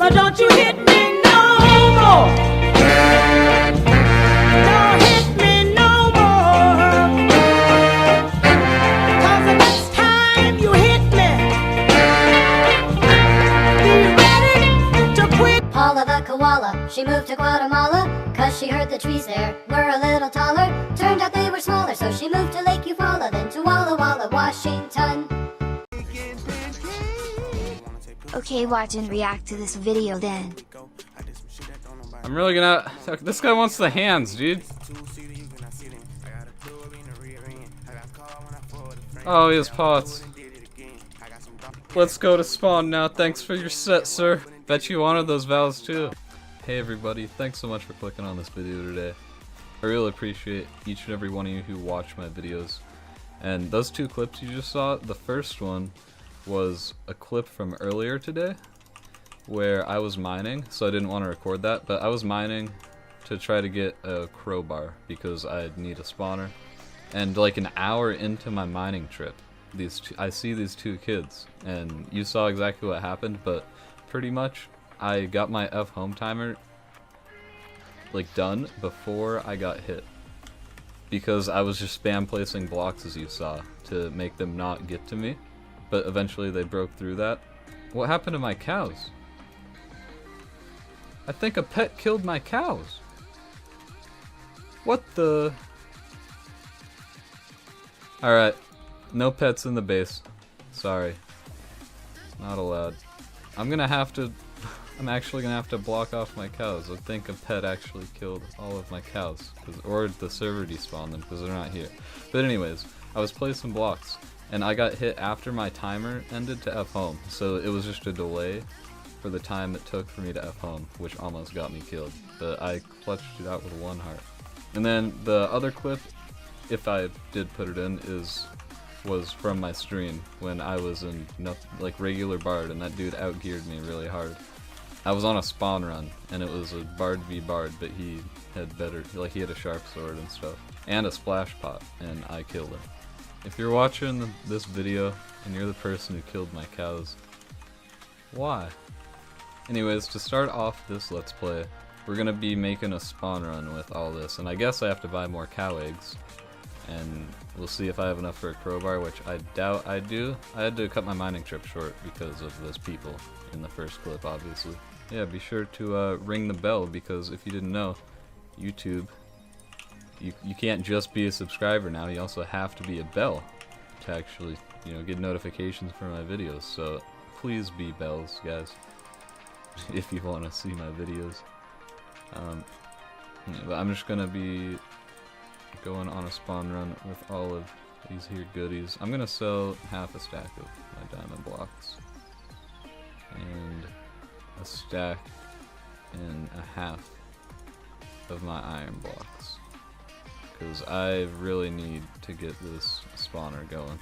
Oh, don't you hit me no more. Don't hit me no more. 'Cause the next time you hit me, be ready to quit. Paula the koala, she moved to Guatemala, 'cause she heard the trees there were a little taller. Turned out they were smaller, so she moved to Lake Eufaula, then to Walla Walla, Washington. Okay, watch and react to this video then. I'm really gonna... This guy wants the hands, dude. Oh, he has pots. Let's go to spawn now. Thanks for your set, sir. Bet you wanted those vows too. Hey everybody, thanks so much for clicking on this video today. I really appreciate each and every one of you who watch my videos. And those two clips you just saw, the first one was a clip from earlier today where I was mining, so I didn't want to record that, but I was mining to try to get a crowbar because I need a spawner. And like an hour into my mining trip, I see these two kids, and you saw exactly what happened, but pretty much I got my F home timer like done before I got hit, because I was just spam placing blocks, as you saw, to make them not get to me, but eventually they broke through that. What happened to my cows? I think a pet killed my cows. What the? Alright, no pets in the base. Sorry. Not allowed. I'm actually gonna have to block off my cows. I think a pet actually killed all of my cows. Or the server despawned them because they're not here. But anyways, I was placing blocks and I got hit after my timer ended to F home. So it was just a delay for the time it took for me to F home, which almost got me killed. But I clutched it out with 1 heart. And then the other clip, if I did put it in, was from my stream when I was in like regular Bard and that dude outgeared me really hard. I was on a spawn run and it was a Bard v Bard, but he had better, like he had a sharp sword and stuff and a splash pot, and I killed him. If you're watching this video and you're the person who killed my cows, why? Anyways, to start off this Let's Play, we're gonna be making a spawn run with all this, and I guess I have to buy more cow eggs. And we'll see if I have enough for a crowbar, which I doubt I do. I had to cut my mining trip short because of those people in the first clip, obviously. Yeah, be sure to ring the bell, because if you didn't know, YouTube, you can't just be a subscriber now, you also have to be a bell to actually, you know, get notifications for my videos. So please be bells, guys, if you want to see my videos. But I'm just gonna be going on a spawn run with all of these here goodies. I'm gonna sell half a stack of my diamond blocks and a stack and a half of my iron blocks, because I really need to get this spawner going.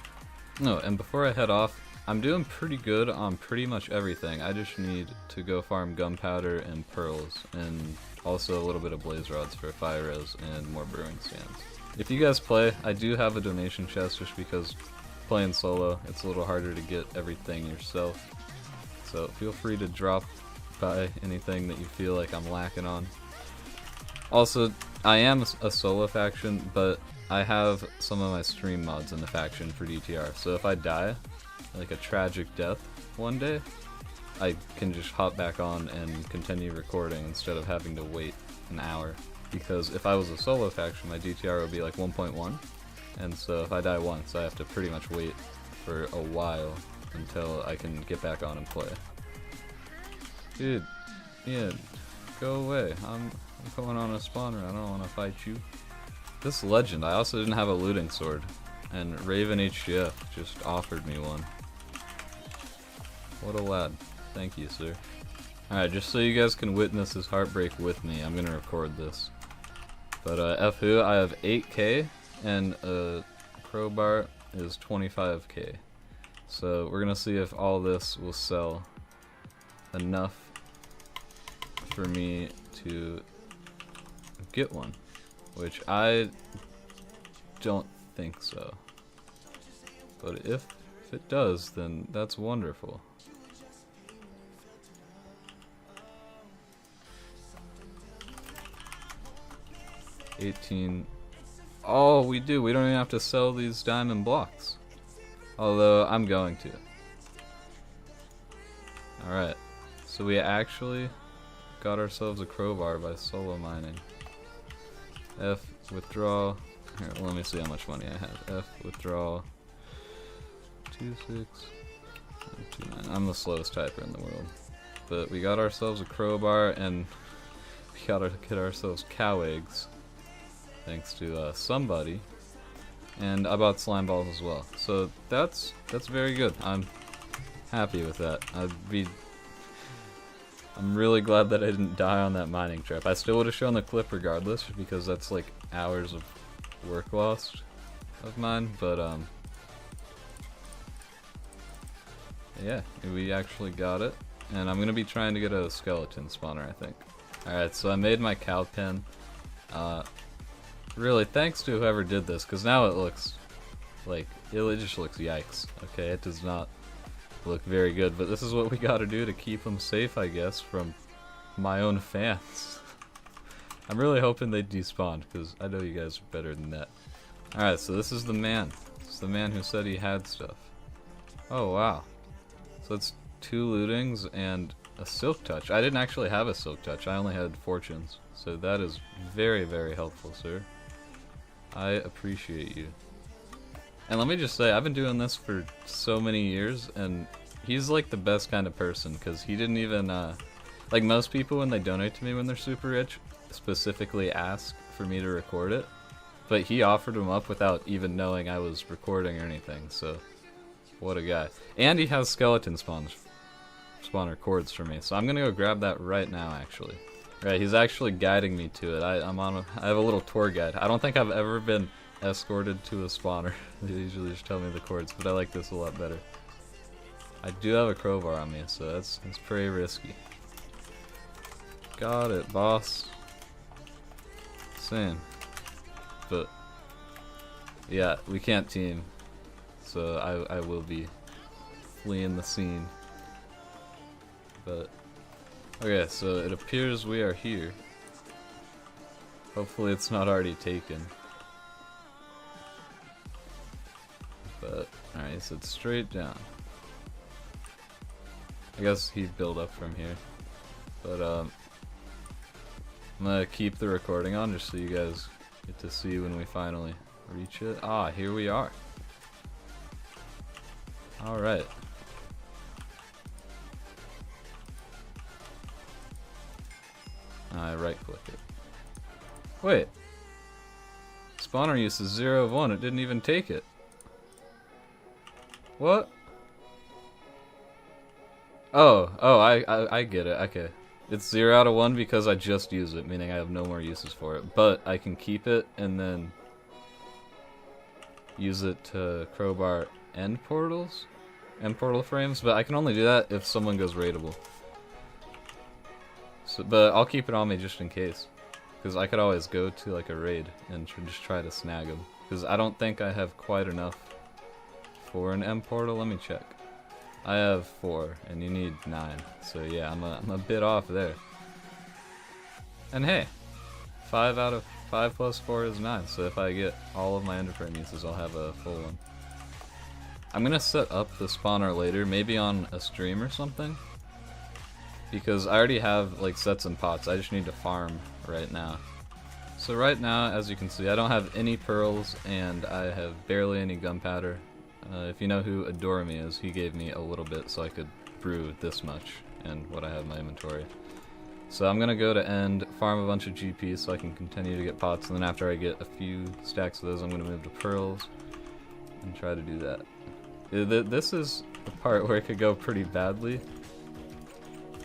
No, and before I head off, I'm doing pretty good on pretty much everything. I just need to go farm gunpowder and pearls, and also a little bit of blaze rods for fire res and more brewing stands. If you guys play, I do have a donation chest, just because playing solo, it's a little harder to get everything yourself. So feel free to drop by anything that you feel like I'm lacking on. Also, I am a solo faction, but I have some of my stream mods in the faction for DTR, so if I die, like a tragic death one day, I can just hop back on and continue recording instead of having to wait an hour. Because if I was a solo faction, my DTR would be like 1.1, and so if I die once, I have to pretty much wait for a while until I can get back on and play. Dude, yeah, go away. I'm going on a spawner, I don't want to fight you. This legend, I also didn't have a looting sword, and Raven HCF just offered me one. What a lad. Thank you, sir. Alright, just so you guys can witness this heartbreak with me, I'm gonna record this. But F-Who, I have 8k, and a crowbar is 25k. So we're gonna see if all this will sell enough for me to get one. Which I don't think so. But if it does, then that's wonderful. 18. Oh, we do. We don't even have to sell these diamond blocks. Although, I'm going to. Alright. So we actually got ourselves a crowbar by solo mining. F, withdraw. Here, let me see how much money I have. F, withdraw. 26. 29. I'm the slowest typer in the world. But we got ourselves a crowbar, and we gotta get ourselves cow eggs. Thanks to somebody. And I bought slime balls as well. So that's very good. I'm happy with that. I'm really glad that I didn't die on that mining trip. I still would have shown the clip regardless, because that's like hours of work lost of mine, but yeah, we actually got it. And I'm gonna be trying to get a skeleton spawner, I think. Alright, so I made my cow pen. Really, thanks to whoever did this, because now it looks like, it just looks yikes. Okay, it does not look very good, but this is what we gotta do to keep them safe, I guess, from my own fans. I'm really hoping they despawn, because I know you guys are better than that. Alright, so this is the man. It's the man who said he had stuff. Oh, wow. So it's 2 lootings and a silk touch. I didn't actually have a silk touch, I only had fortunes. So that is very, very helpful, sir. I appreciate you. And let me just say, I've been doing this for so many years, and he's like the best kind of person, because he didn't even, like most people when they donate to me when they're super rich, specifically ask for me to record it, but he offered them up without even knowing I was recording or anything, so what a guy. And he has skeleton spawner cords for me, so I'm gonna go grab that right now, actually. Right, he's actually guiding me to it. I have a little tour guide. I don't think I've ever been escorted to a spawner. They usually just tell me the cords, but I like this a lot better. I do have a crowbar on me, so that's pretty risky. Got it, boss. Same. But yeah, we can't team, so I will be fleeing the scene. But okay, so it appears we are here. Hopefully it's not already taken. But alright, so it's straight down. I guess he'd build up from here. But I'm gonna keep the recording on just so you guys get to see when we finally reach it. Ah, here we are. Alright. I right click it. Wait. Spawner use is 0 of 1. It didn't even take it. What? Oh, I get it. Okay. It's 0 out of 1 because I just use it, meaning I have no more uses for it. But I can keep it and then use it to crowbar end portals? End portal frames? But I can only do that if someone goes raidable. So, but I'll keep it on me just in case. Because I could always go to like a raid and just try to snag them. Because I don't think I have quite enough for an M portal. Let me check. I have 4 and you need 9. So yeah, I'm a bit off there. And hey, 5 plus 4 is 9. So if I get all of my enderpearl uses, I'll have a full one. I'm gonna set up the spawner later, maybe on a stream or something. Because I already have like sets and pots, I just need to farm right now. So right now, as you can see, I don't have any pearls and I have barely any gunpowder. If you know who Adorami is, he gave me a little bit so I could brew this much and what I have in my inventory. So I'm gonna go to end, farm a bunch of GP so I can continue to get pots, and then after I get a few stacks of those, I'm gonna move to pearls and try to do that. This is the part where it could go pretty badly,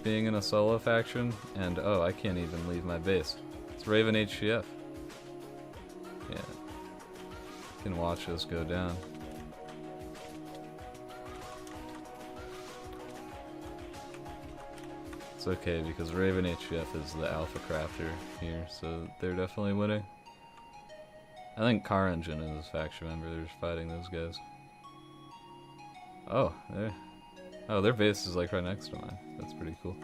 being in a solo faction, and oh, I can't even leave my base. It's Raven HCF. Yeah. You can watch us go down. It's okay, because Raven HCF is the alpha crafter here, so they're definitely winning. I think Car Engine is his faction member, they're just fighting those guys. Oh, their base is like right next to mine. That's pretty cool.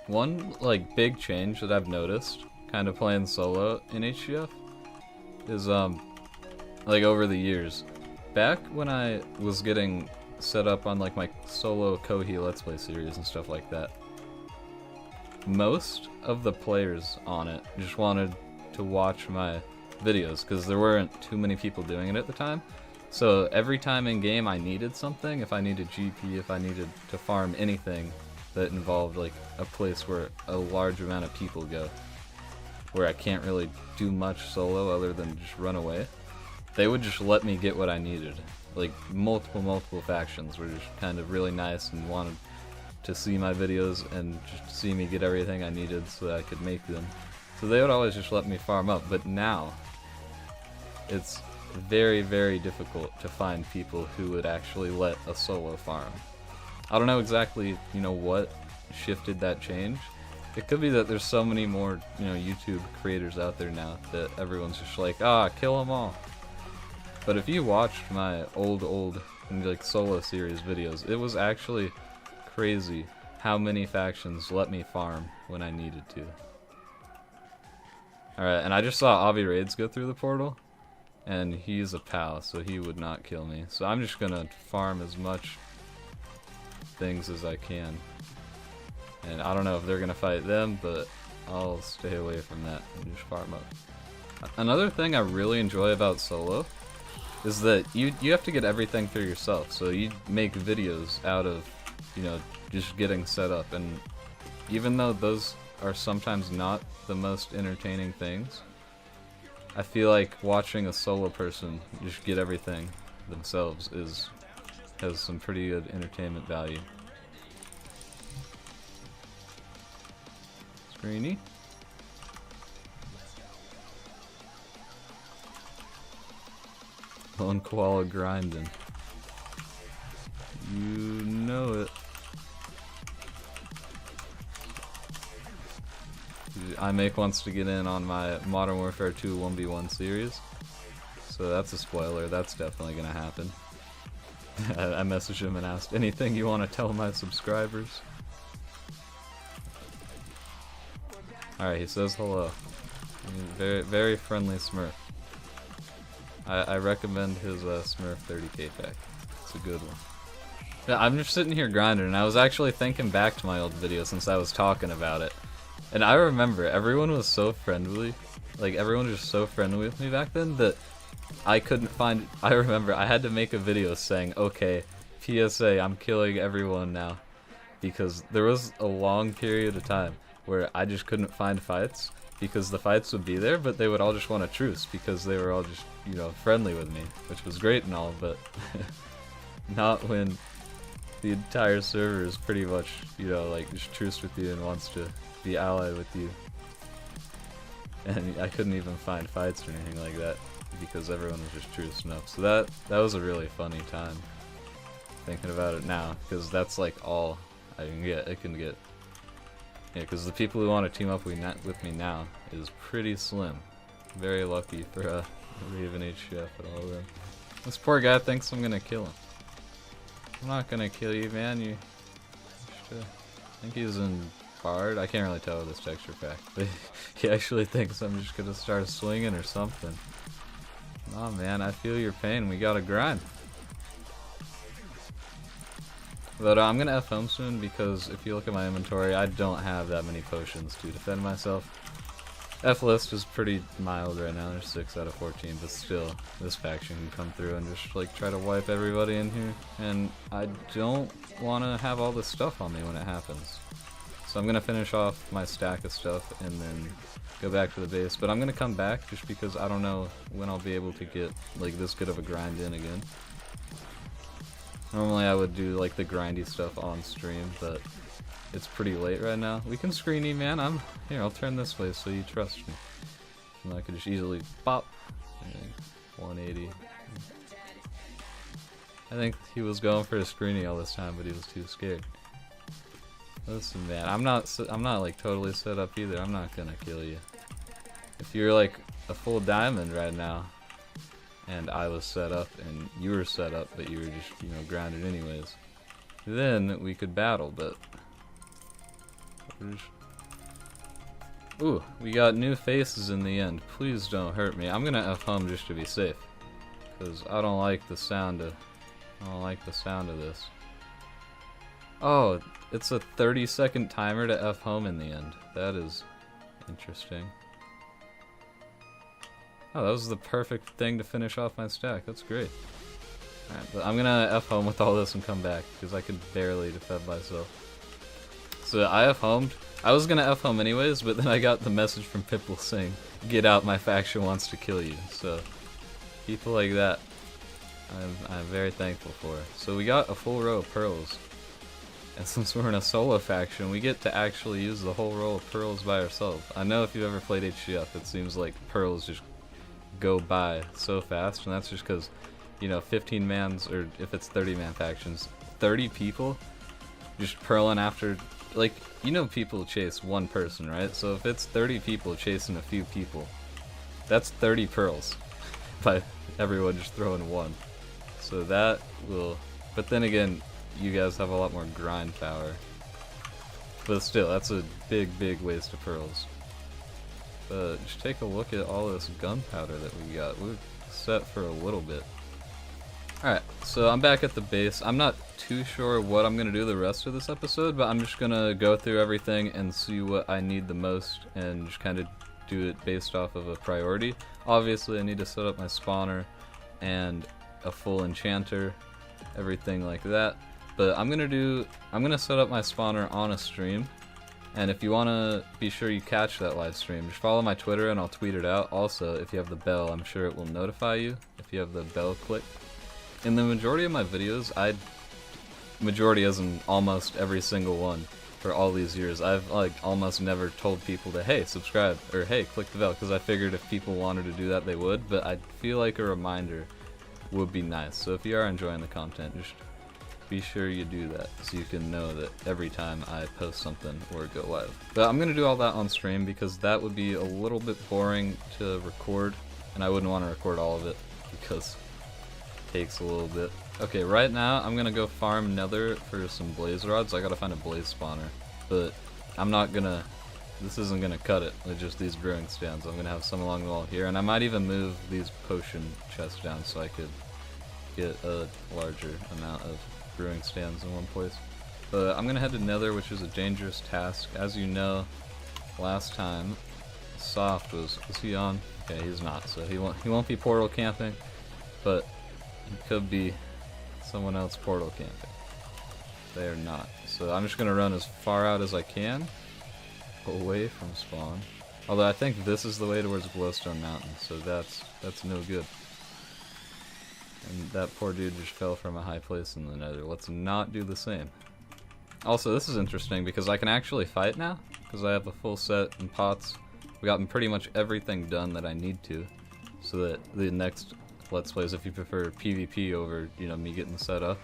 One like big change that I've noticed kind of playing solo in HCF is like over the years. Back when I was getting set up on like my solo Kohi Let's Play series and stuff like that, most of the players on it just wanted to watch my videos because there weren't too many people doing it at the time. So every time in game I needed something, if I needed GP, if I needed to farm anything that involved like a place where a large amount of people go, where I can't really do much solo other than just run away, they would just let me get what I needed. Like multiple factions were just kind of really nice and wanted to see my videos and just see me get everything I needed so that I could make them. So they would always just let me farm up, but now it's very difficult to find people who would actually let a solo farm. I don't know exactly, you know, what shifted that change. It could be that there's so many more, you know, YouTube creators out there now that everyone's just like, kill them all. But if you watched my old like solo series videos, it was actually crazy how many factions let me farm when I needed to. Alright, and I just saw Avi Raids go through the portal, and he's a pal, so he would not kill me. So I'm just gonna farm as much things as I can. And I don't know if they're gonna fight them, but I'll stay away from that and just farm up. Another thing I really enjoy about solo is that you have to get everything for yourself. So you make videos out of, you know, just getting set up, and even though those are sometimes not the most entertaining things, I feel like watching a solo person just get everything themselves has some pretty good entertainment value. Screeny. Lone koala grinding. You know it. iMake wants to get in on my Modern Warfare 2 1v1 series. So that's a spoiler, that's definitely gonna happen. I messaged him and asked, anything you want to tell my subscribers? Alright, he says hello. Very friendly Smurf. I recommend his Smurf 30k pack. It's a good one. Yeah, I'm just sitting here grinding, and I was actually thinking back to my old video since I was talking about it. And I remember everyone was so friendly. Like, everyone was just so friendly with me back then that I couldn't find... I remember I had to make a video saying, okay, PSA, I'm killing everyone now. Because there was a long period of time where I just couldn't find fights, because the fights would be there, but they would all just want a truce because they were all just, you know, friendly with me, which was great and all, but not when the entire server is pretty much, you know, like just truced with you and wants to be allied with you. And I couldn't even find fights or anything like that because everyone was just truced up. So that was a really funny time thinking about it now, because that's like all I can get. Yeah, because the people who want to team up with me now is pretty slim. Very lucky for Raven HCF and all of them. This poor guy thinks I'm gonna kill him. I'm not gonna kill you, man. You I think he's in Bard. I can't really tell with this texture pack, but he actually thinks I'm just gonna start swinging or something. Nah, man, I feel your pain. We gotta grind. But I'm gonna F home soon, because if you look at my inventory, I don't have that many potions to defend myself. F list is pretty mild right now, there's 6 out of 14, but still, this faction can come through and just like try to wipe everybody in here. And I don't want to have all this stuff on me when it happens. So I'm gonna finish off my stack of stuff and then go back to the base. But I'm gonna come back just because I don't know when I'll be able to get like this good of a grind in again. Normally I would do like the grindy stuff on stream, but it's pretty late right now. We can screeny, man. Here, I'll turn this way so you trust me. And I could just easily pop. 180. I think he was going for a screeny all this time, but he was too scared. Listen, man, I'm not like totally set up either. I'm not gonna kill you. If you're like a full diamond right now, and I was set up, and you were set up, but you were just, you know, grounded anyways, then we could battle, but Ooh, we got new faces in the end. Please don't hurt me. I'm gonna F home just to be safe. Cause I don't like the sound of this. Oh, it's a 30-second timer to F home in the end. That is interesting. Oh, that was the perfect thing to finish off my stack. That's great. Alright, but I'm gonna F home with all this and come back, because I could barely defend myself. So I F homed. I was gonna F home anyways, but then I got the message from Pipple saying, "Get out, my faction wants to kill you." So, people like that, I'm very thankful for. So we got a full row of pearls. And since we're in a solo faction, we get to actually use the whole row of pearls by ourselves. I know if you've ever played HCF, it seems like pearls just go by so fast, and that's just because, you know, 15 mans, or if it's 30-man factions, 30 people just pearling after, like, you know, people chase one person, right? So if it's 30 people chasing a few people, that's 30 pearls by everyone just throwing one. So that will, but then again, you guys have a lot more grind power. But still, that's a big, big waste of pearls. But just take a look at all this gunpowder that we got. We're set for a little bit. Alright, so I'm back at the base. I'm not too sure what I'm going to do the rest of this episode, but I'm just going to go through everything and see what I need the most and just kind of do it based off of a priority. Obviously, I need to set up my spawner and a full enchanter, everything like that. But I'm gonna set up my spawner on a stream, and if you wanna be sure you catch that live stream, just follow my Twitter and I'll tweet it out. Also, if you have the bell, I'm sure it will notify you if you have the bell clicked. In the majority of my videos, majority as in almost every single one for all these years, I've like almost never told people to, hey, subscribe, or hey, click the bell, because I figured if people wanted to do that, they would, but I feel like a reminder would be nice. So if you are enjoying the content, just be sure you do that so you can know that every time I post something or go live. But I'm going to do all that on stream because that would be a little bit boring to record, and I wouldn't want to record all of it because it takes a little bit. Okay, right now I'm going to go farm nether for some blaze rods. I got to find a blaze spawner, but I'm not going to, this isn't going to cut it with just these brewing stands. I'm going to have some along the wall here, and I might even move these potion chests down so I could get a larger amount of brewing stands in one place. But I'm gonna head to nether, which is a dangerous task. As you know, last time Soft was he on? Okay, he's not, so he won't be portal camping, but he could be someone else portal camping. They are not. So I'm just gonna run as far out as I can away from spawn. Although I think this is the way towards Glowstone Mountain, so that's no good. And that poor dude just fell from a high place in the nether. Let's not do the same. Also, this is interesting because I can actually fight now, because I have a full set and pots. We've gotten pretty much everything done that I need to, so that the next Let's Plays, if you prefer PvP over, you know, me getting set up,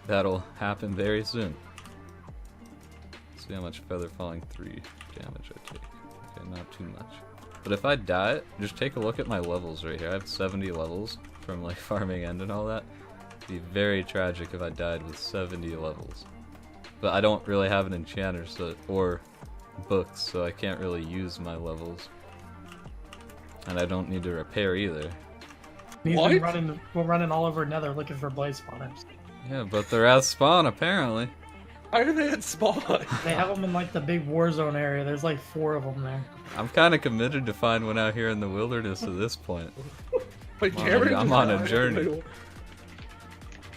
that'll happen very soon. See how much feather falling 3 damage I take. Okay, not too much. But if I die, just take a look at my levels right here. I have 70 levels from like farming end and all that. It'd be very tragic if I died with 70 levels. But I don't really have an enchanter or books, so I can't really use my levels. And I don't need to repair either. He's been running all over nether looking for blaze spawners. Yeah, but they're at spawn apparently. Why are they at spawn? They have them in like the big war zone area. There's like 4 of them there. I'm kind of committed to find one out here in the wilderness at this point. Wait, I'm on a journey.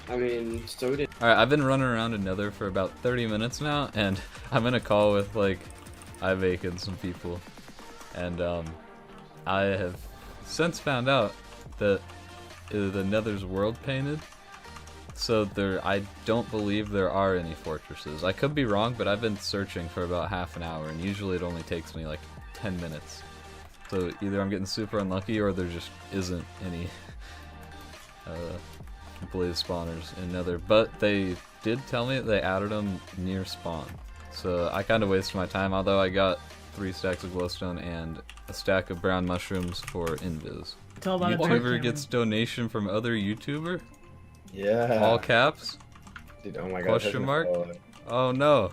I mean, so did. Alright, I've been running around in nether for about 30 minutes now, and I'm in a call with like Ivake and some people. And I have since found out that the nether's world painted. So I don't believe there are any fortresses. I could be wrong, but I've been searching for about half an hour, and usually it only takes me like 10 minutes. So either I'm getting super unlucky, or there just isn't any blaze spawners in nether. But they did tell me that they added them near spawn. So I kind of wasted my time, although I got 3 stacks of glowstone and a stack of brown mushrooms for invis. Tell about YouTuber gets donation from other YouTuber? Yeah. All caps? Dude, oh my god. Question mark? Oh no.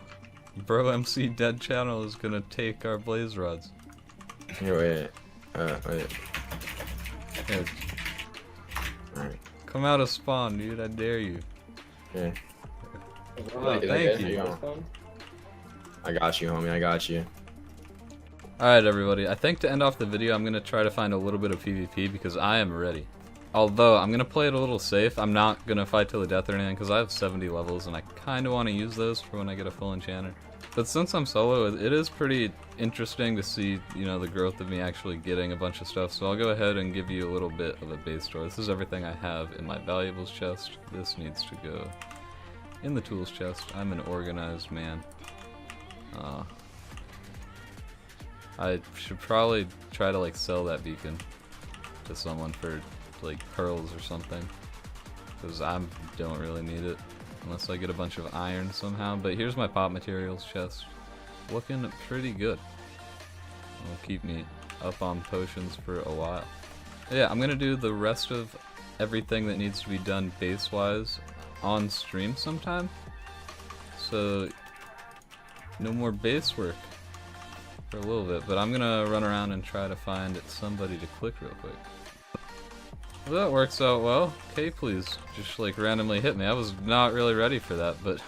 Bro MC Dead Channel is gonna take our blaze rods. Here, wait. Wait. Here, Alright. come out of spawn, dude. I dare you. Yeah. Oh, thank you. I got you, homie. I got you. Alright, everybody. I think to end off the video, I'm going to try to find a little bit of PvP because I am ready. Although, I'm going to play it a little safe. I'm not going to fight till the death or anything because I have 70 levels and I kind of want to use those for when I get a full enchanter. But since I'm solo, it is pretty interesting to see, you know, the growth of me actually getting a bunch of stuff. So I'll go ahead and give you a little bit of a base store. This is everything I have in my valuables chest. This needs to go in the tools chest. I'm an organized man. I should probably try to like sell that beacon to someone for like pearls or something, because I don't really need it unless I get a bunch of iron somehow. But here's my pop materials chest, looking pretty good. It'll keep me up on potions for a while. Yeah, I'm gonna do the rest of everything that needs to be done base wise on stream sometime, so no more base work for a little bit, but I'm gonna run around and try to find somebody to click real quick. Well, that works out well. Okay, please. Just like randomly hit me. I was not really ready for that, but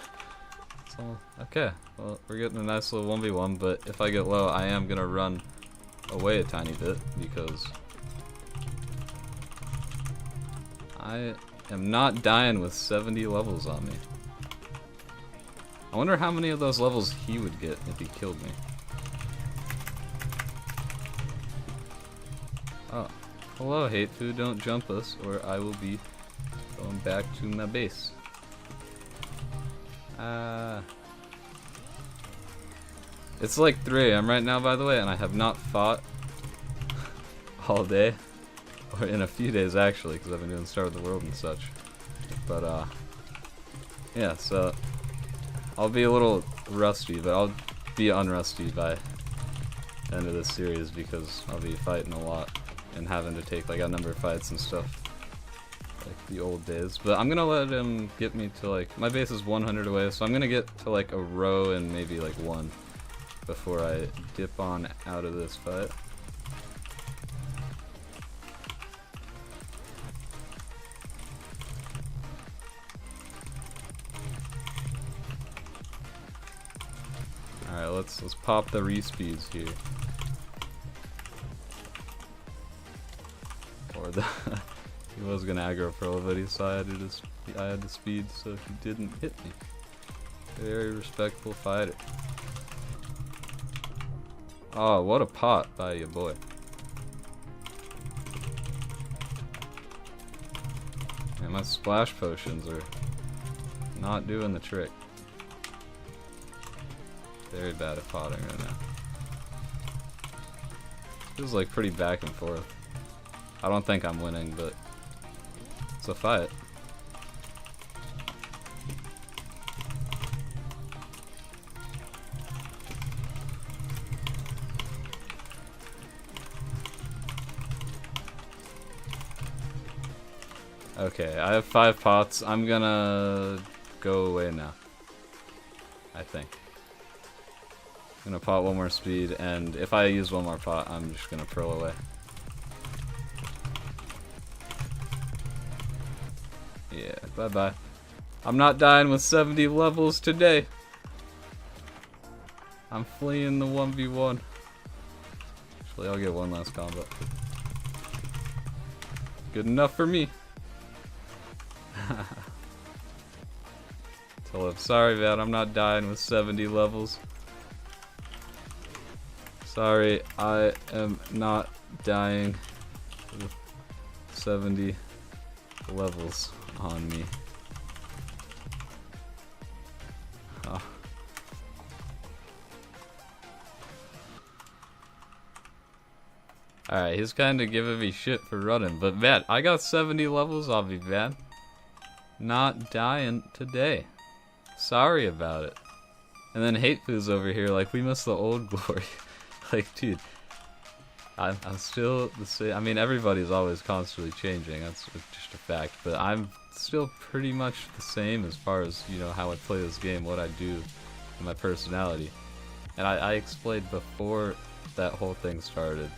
it's all okay. Well, we're getting a nice little 1v1, but if I get low, I am gonna run away a tiny bit because I am not dying with 70 levels on me. I wonder how many of those levels he would get if he killed me. Oh. Hello, hate food, don't jump us, or I will be going back to my base. It's like 3 AM right now, by the way, and I have not fought all day, or in a few days actually, because I've been doing Start of the World and such. But yeah, so I'll be a little rusty, but I'll be unrusty by the end of this series because I'll be fighting a lot and having to take like a number of fights and stuff like the old days. But I'm gonna let him get me to like, my base is 100 away, so I'm gonna get to like a row and maybe like 1 before I dip on out of this fight. Alright, let's pop the respeeds here. Or the he was gonna aggro Pearl, but he decided I had the speed, so he didn't hit me. Very respectful fighter. Oh, what a pot by your boy. Man, my splash potions are not doing the trick. Very bad at potting right now. Feels like pretty back and forth. I don't think I'm winning, but it's a fight. Okay, I have 5 pots. I'm gonna go away now, I think. I'm gonna pot 1 more speed, and if I use 1 more pot, I'm just gonna pearl away. Yeah, bye-bye. I'm not dying with 70 levels today. I'm fleeing the 1v1. Actually, I'll get 1 last combat. Good enough for me. Tell him, sorry, man, I'm not dying with 70 levels. Sorry, I am not dying with 70 levels on me. Oh. Alright, he's kind of giving me shit for running, but man, I got 70 levels on me, man. Not dying today. Sorry about it. And then Hate Foo's over here like, we miss the old glory. Like, dude, I'm still the same. I mean, everybody's always constantly changing, that's just a fact, but I'm still pretty much the same as far as, you know, how I play this game, what I do, and my personality. And I explained before that whole thing started.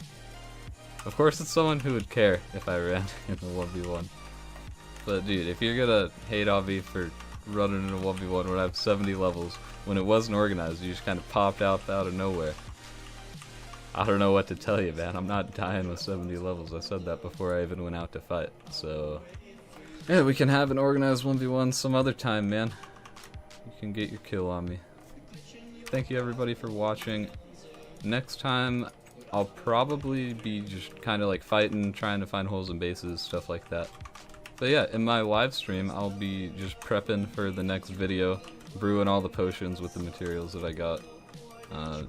Of course, it's someone who would care if I ran in the 1v1. But dude, if you're gonna hate on me for running in a 1v1 when I have 70 levels, when it wasn't organized, you just kind of popped out of nowhere. I don't know what to tell you, man. I'm not dying with 70 levels. I said that before I even went out to fight. So, yeah, we can have an organized 1v1 some other time, man. You can get your kill on me. Thank you, everybody, for watching. Next time, I'll probably be just kind of like fighting, trying to find holes in bases, stuff like that. But yeah, in my live stream, I'll be just prepping for the next video, brewing all the potions with the materials that I got.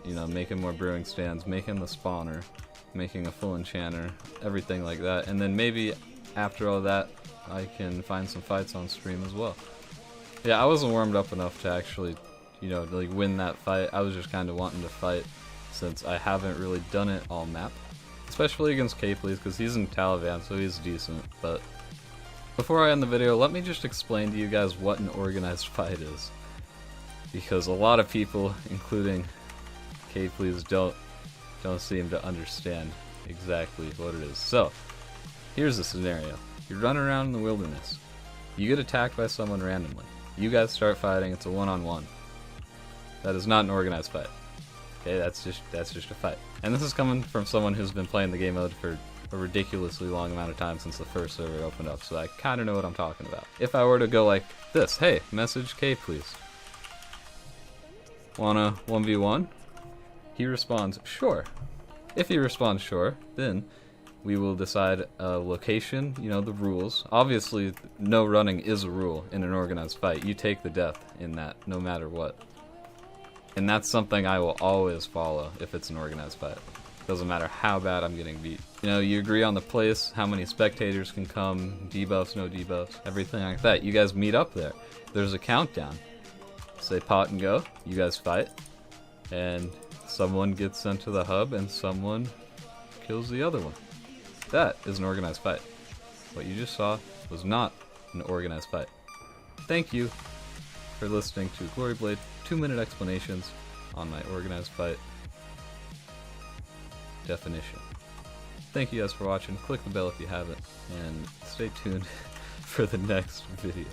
You know, making more brewing stands, making the spawner, making a full enchanter, everything like that. And then maybe after all that, I can find some fights on stream as well. Yeah, I wasn't warmed up enough to actually, you know, like win that fight. I was just kind of wanting to fight since I haven't really done it all map. Especially against Capeleys, because he's in Taliban, so he's decent. But before I end the video, let me just explain to you guys what an organized fight is. Because a lot of people, including Capeleys, don't seem to understand exactly what it is. So, here's the scenario. You're running around in the wilderness. You get attacked by someone randomly. You guys start fighting, it's a one-on-one. That is not an organized fight. Okay, that's just a fight. And this is coming from someone who's been playing the game mode for a ridiculously long amount of time since the first server opened up, so I kinda know what I'm talking about. If I were to go like this, hey, message Capeleys. Wanna 1v1? He responds, sure. If he responds sure, then we will decide a location, you know, the rules. Obviously, no running is a rule in an organized fight. You take the death in that, no matter what. And that's something I will always follow if it's an organized fight. Doesn't matter how bad I'm getting beat. You know, you agree on the place, how many spectators can come, debuffs, no debuffs, everything like that. You guys meet up there. There's a countdown. Say pot and go, you guys fight, and someone gets sent to the hub and someone kills the other one. That is an organized fight. What you just saw was not an organized fight. Thank you for listening to Gloryblade 2-minute explanations on my organized fight definition. Thank you guys for watching. Click the bell if you haven't, and stay tuned for the next videos.